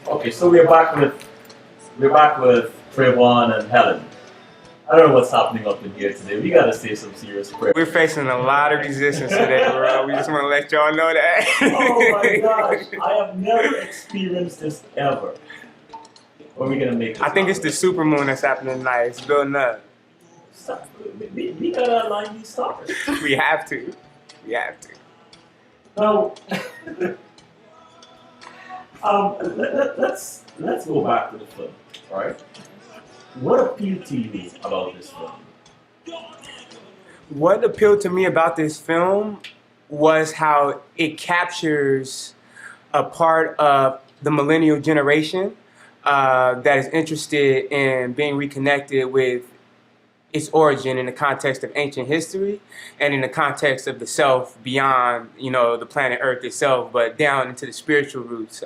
Okay, so we're back with Tre'von and Helen. I don't know what's happening up in here today. We gotta say some serious prayer. We're facing a lot of resistance today, bro. We just want to let y'all know that. Oh my gosh, I have never experienced this ever. But we're gonna make it. I think it's the supermoon that's happening tonight. It's building up. Stop. We gotta align these stars. We have to. We have to. Now, let's go back to the film, all right? What appealed to you about this film? What appealed to me about this film was how it captures a part of the millennial generation that is interested in being reconnected with its origin in the context of ancient history and in the context of the self beyond, the planet Earth itself, but down into the spiritual roots.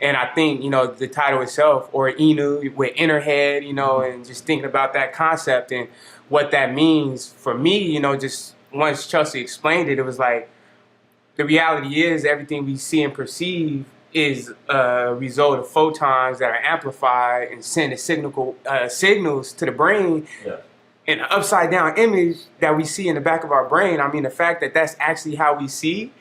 And I think, the title itself, Ori Inu, with inner head, and just thinking about that concept and what that means for me, just once Chelsea explained it, it was like, the reality is everything we see and perceive is a result of photons that are amplified and send signals to the brain. Yeah. An upside down image that we see in the back of our brain. I mean, the fact that that's actually how we see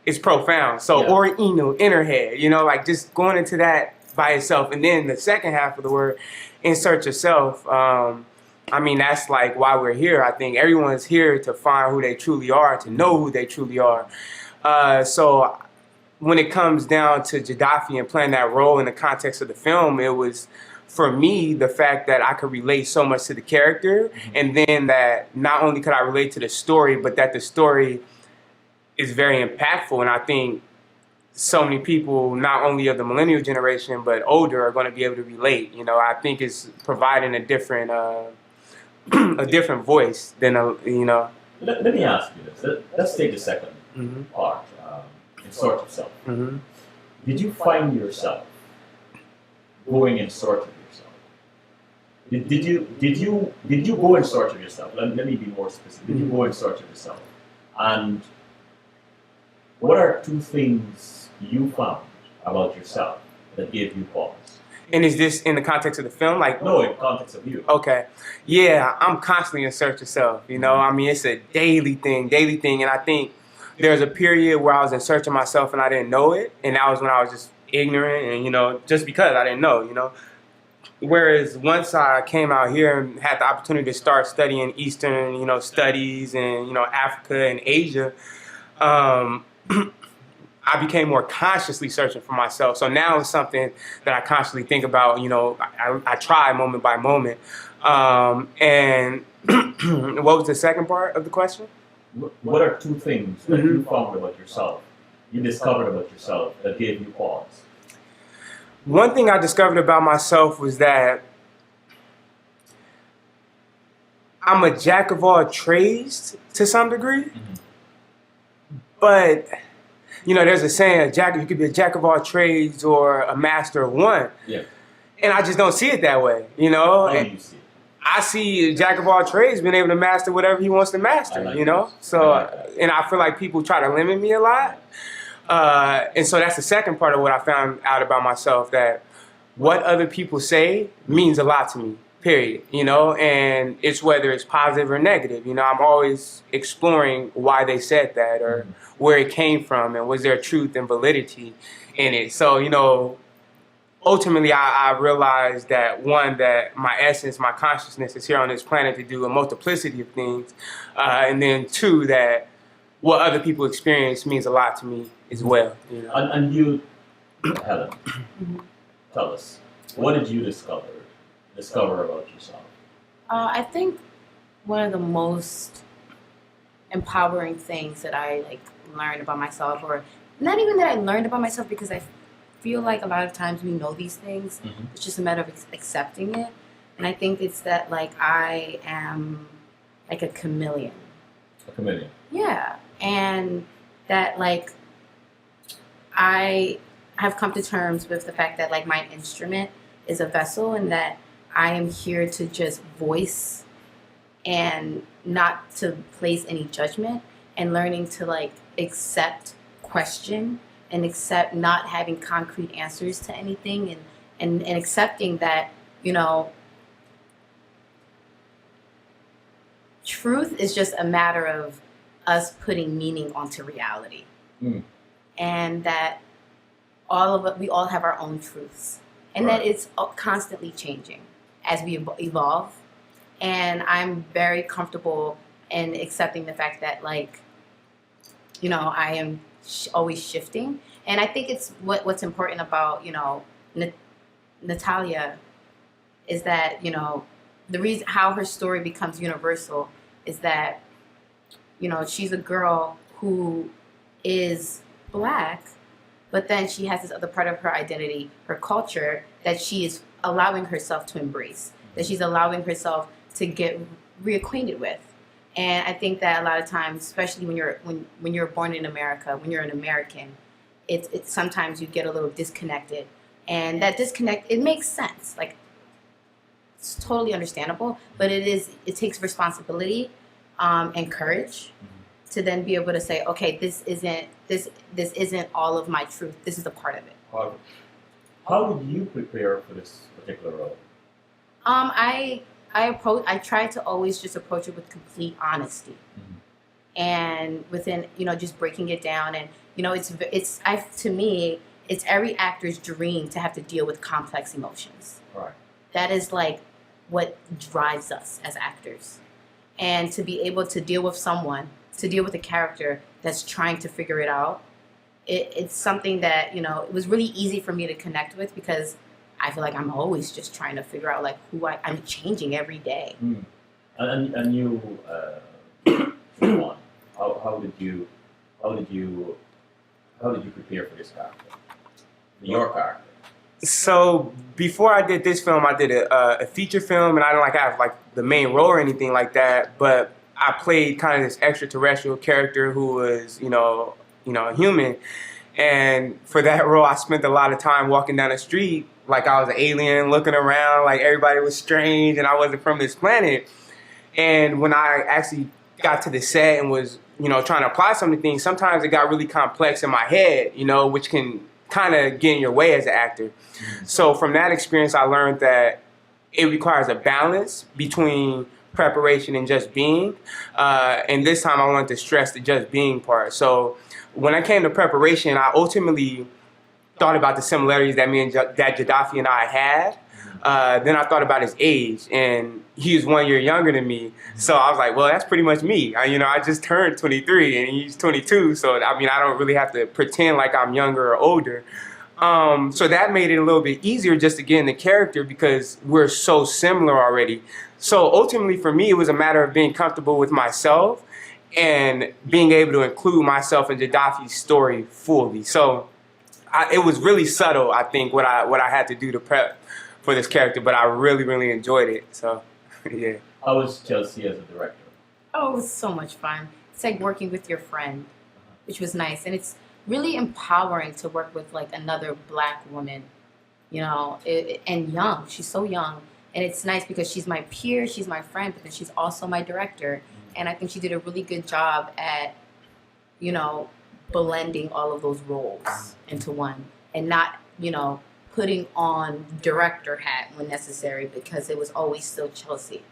is profound. So, Yeah. Ori Inu, inner head, like just going into that by itself. And then the second half of the word, insert yourself. I mean, that's like why we're here. I think everyone's here to find who they truly are, to know who they truly are. So when it comes down to Gaddafi and playing that role in the context of the film, it was, for me, the fact that I could relate so much to the character, and then that not only could I relate to the story, but that the story is very impactful. And I think so many people, not only of the millennial generation, but older, are going to be able to relate. I think it's providing a different a different voice than Let me ask you this. Let's take the second part. Insert yourself. Did you find yourself going in search of yourself? Did you go in search of yourself? Let me be more specific. Did you go in search of yourself? And what are two things you found about yourself that gave you pause? And is this in the context of the film? No, in context of you. Okay. Yeah, I'm constantly in search of self. I mean, it's a daily thing. And I think there's a period where I was in search of myself and I didn't know it. And that was when I was just ignorant and, just because I didn't know. Whereas once I came out here and had the opportunity to start studying Eastern, studies and, Africa and Asia, I became more consciously searching for myself. So now it's something that I constantly think about, I try moment by moment. And what was the second part of the question? What are two things that you found about yourself, you discovered about yourself that gave you pause? One thing I discovered about myself was that I'm a jack of all trades to some degree. But, there's a saying, you could be a jack of all trades or a master of one. Yeah. And I just don't see it that way, How do you see it? I see a jack of all trades being able to master whatever he wants to master, So, and I feel like people try to limit me a lot. And so that's the second part of what I found out about myself, that what other people say means a lot to me, period, and it's whether it's positive or negative. I'm always exploring why they said that or where it came from and was there truth and validity in it. So, ultimately, I realized that, one, that my essence, my consciousness is here on this planet to do a multiplicity of things. And then two, that what other people experience means a lot to me as well. And you, Helen, tell us, what did you discover about yourself? I think one of the most empowering things that I learned about myself, or not even that I learned about myself, because I feel like a lot of times we know these things. It's just a matter of accepting it. And I think it's that I am like a chameleon. A chameleon. Yeah. And that I have come to terms with the fact that my instrument is a vessel, and that I am here to just voice and not to place any judgment, and learning to accept, question, and accept not having concrete answers to anything, and accepting that, you know, truth is just a matter of us putting meaning onto reality. And that all of it, we all have our own truths, and that it's constantly changing as we evolve. And I'm very comfortable in accepting the fact that, like, you know, I am always shifting. And I think it's what's important about, you know, Natalia is that, you know, the reason how her story becomes universal is that, you know, she's a girl who is Black, but then she has this other part of her identity, her culture, that she is allowing herself to embrace, that she's allowing herself to get reacquainted with. And I think that a lot of times, especially when you're born in America, when you're an American, it's sometimes you get a little disconnected, and that disconnect, it makes sense. Like, it's totally understandable, but it takes responsibility and courage to then be able to say, okay, this isn't all of my truth. This is a part of it. How did you prepare for this particular role? I try to always just approach it with complete honesty, and within, you know, just breaking it down. And, you know, to me, it's every actor's dream to have to deal with complex emotions. Right. That is like what drives us as actors, and to be able to deal with a character that's trying to figure it out. It's something that, you know, it was really easy for me to connect with, because I feel like I'm always just trying to figure out, like, who I'm changing every day. And you, Tre'von, how did you prepare for this character? Your character. So before I did this film, I did a feature film, and I didn't have like the main role or anything like that. But I played kind of this extraterrestrial character who was, you know, a human. And for that role, I spent a lot of time walking down the street like I was an alien, looking around like everybody was strange and I wasn't from this planet. And when I actually got to the set and was, you know, trying to apply some of the things, sometimes it got really complex in my head, you know, which can kind of get in your way as an actor. So from that experience, I learned that it requires a balance between preparation and just being. And this time I wanted to stress the just being part. So when I came to preparation, I ultimately thought about the similarities that that Gaddafi and I had. Then I thought about his age, and he was 1 year younger than me. So I was like, well, that's pretty much me. I just turned 23 and he's 22. So, I mean, I don't really have to pretend like I'm younger or older. So that made it a little bit easier just to get in the character because we're so similar already. So ultimately for me, it was a matter of being comfortable with myself and being able to include myself in Gaddafi's story fully. So it was really subtle, I think, what I had to do to prep for this character, but I really, really enjoyed it. So, yeah. How was Chelsea as a director? Oh, it was so much fun. It's like working with your friend, which was nice. And it's really empowering to work with like another Black woman, you know, and young. She's so young. And it's nice because she's my peer, she's my friend, but then she's also my director. And I think she did a really good job at, you know, blending all of those roles into one and not, you know, putting on director hat when necessary, because it was always still Chelsea,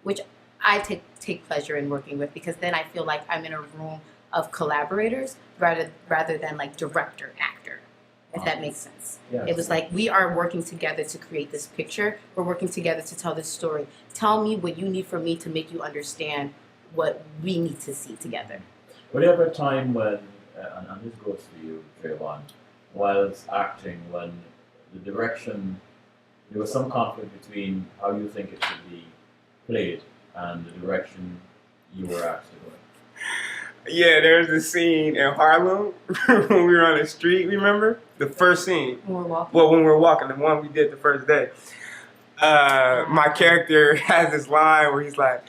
which I take pleasure in working with, because then I feel like I'm in a room of collaborators rather than like director actor, if that makes sense. Yes. It was like we are working together to create this picture. We're working together to tell this story. Tell me what you need from me to make you understand what we need to see together. Were there ever a time when, and this goes to you, Tre'von, whilst acting, when the direction, there was some conflict between how you think it should be played and the direction you were asked to go? Yeah, there's a scene in Harlem when we were on the street, remember? The first scene. When we were walking. Well, when we were walking, the one we did the first day. My character has this line where he's like,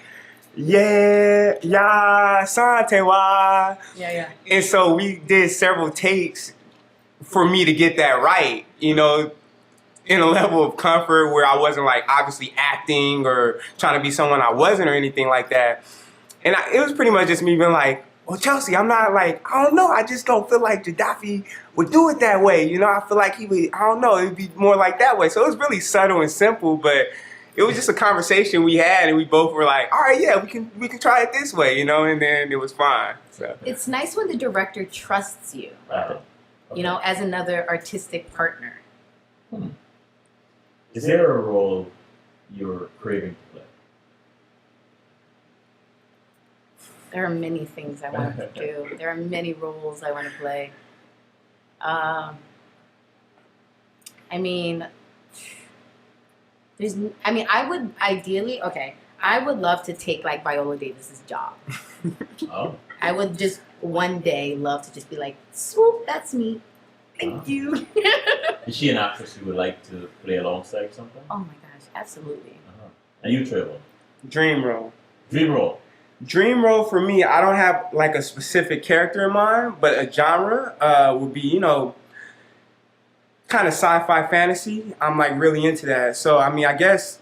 yeah, sante wa. Yeah. And so we did several takes for me to get that right, you know, in a level of comfort where I wasn't like obviously acting or trying to be someone I wasn't or anything like that. And it was pretty much just me being like, well, Chelsea, I'm not like, I don't know. I just don't feel like Gaddafi would do it that way. You know, I feel like he would, I don't know, it'd be more like that way. So it was really subtle and simple, but it was just a conversation we had, and we both were like, all right, yeah, we can try it this way, you know, and then it was fine. So It's nice when the director trusts you, Okay. you know, as another artistic partner. Is there a role you're craving to play? There are many things I want to do. There are many roles I want to play. I mean, I would ideally, I would love to take like Viola Davis's job. Oh. I would just one day love to just be like, swoop, that's me. Thank you. Is she an actress you would like to play alongside something? Oh my gosh, absolutely. And you, Tre'von? dream role. Dream role. Dream role for me, I don't have like a specific character in mind, but a genre would be, you know, kind of sci-fi fantasy. I'm like really into that. So, I mean, I guess,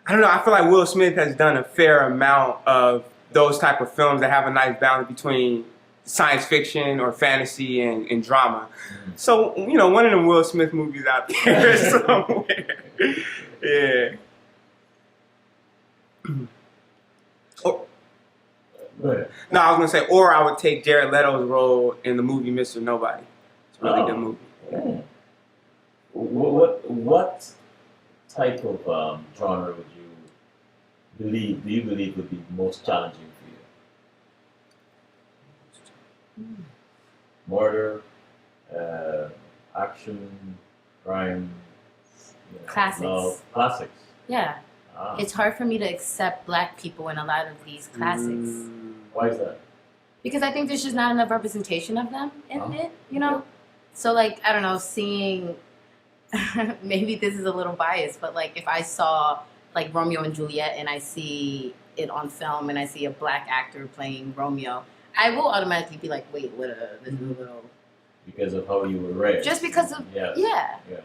I don't know, I feel like Will Smith has done a fair amount of those type of films that have a nice balance between science fiction or fantasy and drama. So, you know, one of them Will Smith movies out there somewhere. Yeah. Oh, Go ahead. no, I was gonna say, or I would take Jared Leto's role in the movie Mr. Nobody. It's a really good movie. Yeah. What type of genre would do you believe would be most challenging for you? Murder, action, crime, Classics. love, classics. Yeah. Ah. It's hard for me to accept Black people in a lot of these classics. Why is that? Because I think there's just not enough representation of them in Oh. it, you know? So, like, I don't know, seeing, maybe this is a little biased, but, like, if I saw, like, Romeo and Juliet and I see it on film and I see a Black actor playing Romeo, I will automatically be like, wait, this is a little... Because of how you were raised. Just because of, Yes. yeah. Yeah.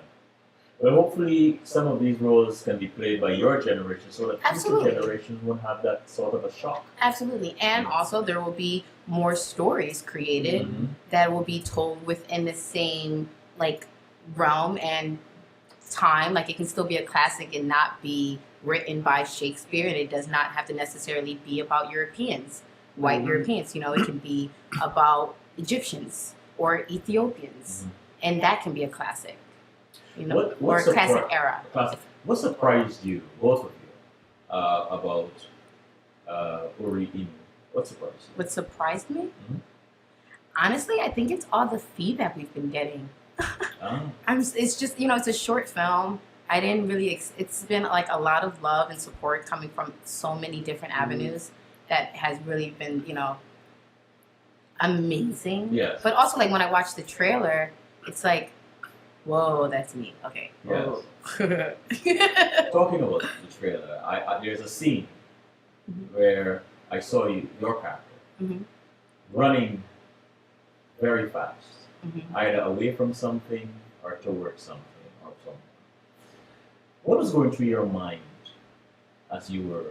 Well, hopefully some of these roles can be played by your generation so that future Absolutely. generations won't have that sort of a shock. Absolutely. And also there will be more stories created that will be told within the same like realm and time. Like it can still be a classic and not be written by Shakespeare, and it does not have to necessarily be about Europeans, white Europeans. You know, it can be about Egyptians or Ethiopians, and that can be a classic. You know, or a classic era. What surprised you, both of you, about Ori Inu? What surprised you? What surprised me? Honestly, I think it's all the feedback we've been getting. It's just, you know, it's a short film. I didn't really, it's been like a lot of love and support coming from so many different avenues that has really been, you know, amazing. Yes. But also, like, when I watched the trailer, it's like, whoa, that's me. Okay. Yes. Whoa. Talking about the trailer, there's a scene where I saw your character running very fast, either away from something or towards something or something. What was going through your mind as you were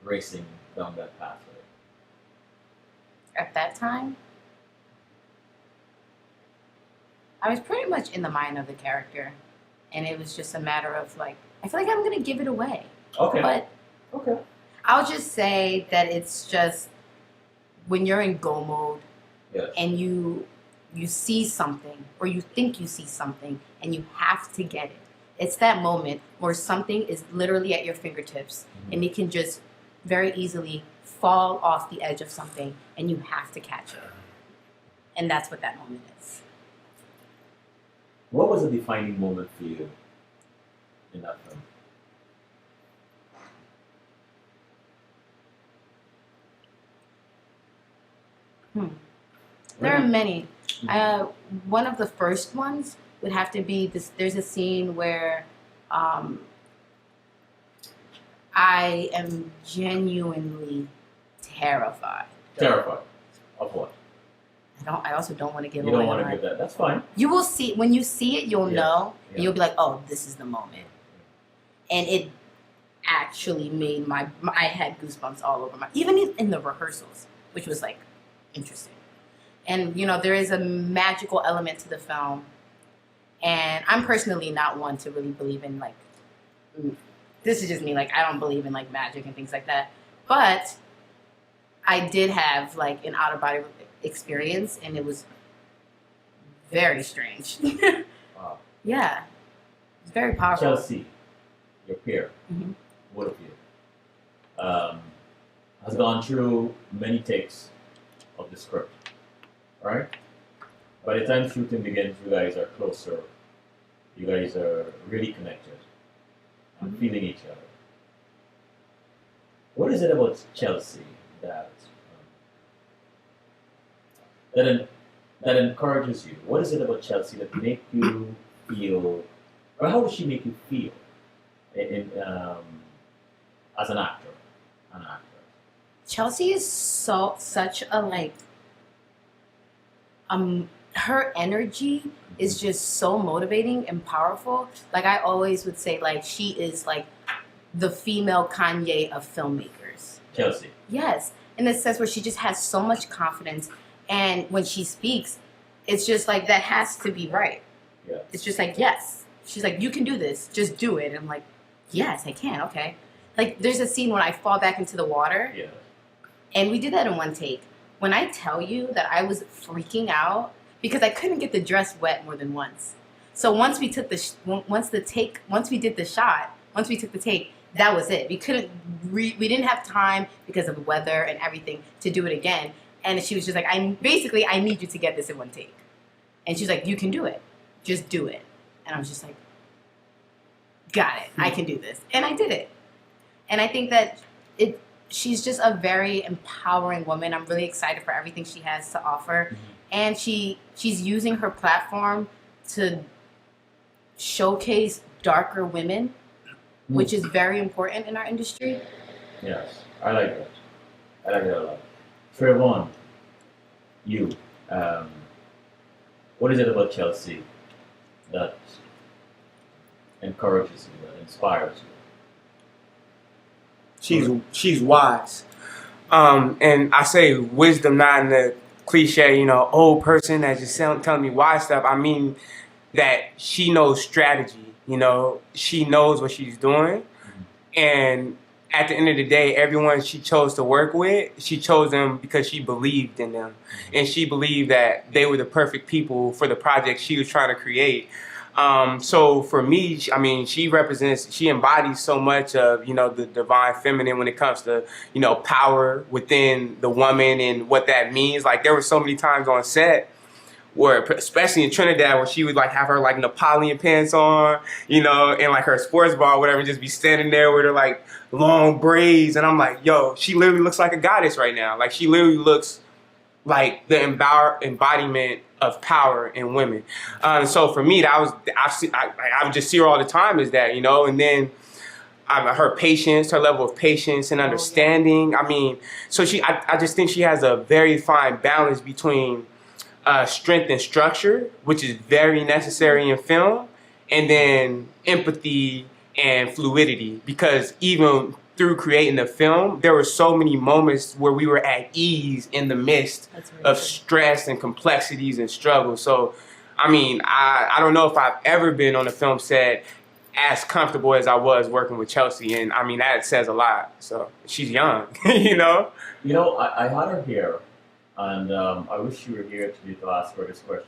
racing down that pathway? At that time, I was pretty much in the mind of the character, and it was just a matter of like, I feel like I'm gonna give it away. Okay. But okay. I'll just say that it's just when you're in go mode and you see something or you think you see something and you have to get it. It's that moment where something is literally at your fingertips and it can just very easily fall off the edge of something and you have to catch it. And that's what that moment is. What was a defining moment for you in that film? There are many. One of the first ones would have to be this. There's a scene where I am genuinely terrified. Terrified. Of what? I also don't want to give You away. don't want to give that. That's fine. You will see when you see it. You'll know, and you'll be like, "Oh, this is the moment." And actually made I had goosebumps all over even in the rehearsals, which was like interesting. And you know, there is a magical element to the film, and I'm personally not one to really believe in like, this is just me, like I don't believe in like magic and things like that, but I did have like an out of body experience, and it was very strange. Wow. Yeah, it's very powerful. Chelsea, your peer, Mm-hmm. both of you, has gone through many takes of the script. Right? By the time shooting begins, you guys are closer. You guys are really connected and feeling each other. What is it about Chelsea that that encourages you? What is it about Chelsea that make you feel, or how does she make you feel as an actor? Chelsea is such a like her energy is just so motivating and powerful. Like I always would say, like she is like the female Kanye of filmmakers. Chelsea. Yes, in the sense where she just has so much confidence, and when she speaks, it's just like that has to be right. Yeah. It's just like yes. She's like, you can do this. Just do it. And I'm like, yes, I can. Okay. Like there's a scene when I fall back into the water. Yeah. And we did that in one take. When I tell you that I was freaking out because I couldn't get the dress wet more than once. So once we took once we did the shot, once we took the take, that was it. We didn't have time because of the weather and everything to do it again. And she was just like, I need you to get this in one take. And she's like, you can do it. Just do it. And I was just like, got it. I can do this. And I did it. And I think that she's just a very empowering woman. I'm really excited for everything she has to offer. Mm-hmm. And she's using her platform to showcase darker women, which is very important in our industry. Yes, I like that. I like that a lot. Tre'von, you, what is it about Chelsea that encourages you, that inspires you? She's wise. And I say wisdom not in the cliche, you know, old person that just telling me wise stuff. I mean that she knows strategy, you know, she knows what she's doing. And at the end of the day, everyone she chose to work with, she chose them because she believed in them. And she believed that they were the perfect people for the project she was trying to create. So for me, I mean, she embodies so much of, you know, the divine feminine when it comes to, you know, power within the woman and what that means. Like there were so many times on set where, especially in Trinidad, where she would like have her like Napoleon pants on, you know, and like her sports bra or whatever, just be standing there with her like long braids. And I'm like, yo, she literally looks like a goddess right now. Like she literally looks like the embodiment of power in women. So for me, I would just see her all the time as that, you know, and then her patience, her level of patience and understanding. I mean, so I just think she has a very fine balance between strength and structure, which is very necessary in film, and then empathy and fluidity, because even through creating the film, there were so many moments where we were at ease in the midst of stress and complexities and struggle. So, I mean, I don't know if I've ever been on a film set as comfortable as I was working with Chelsea, and I mean, that says a lot. So, she's young, you know? You know, I had her here, and I wish you were here to ask her this question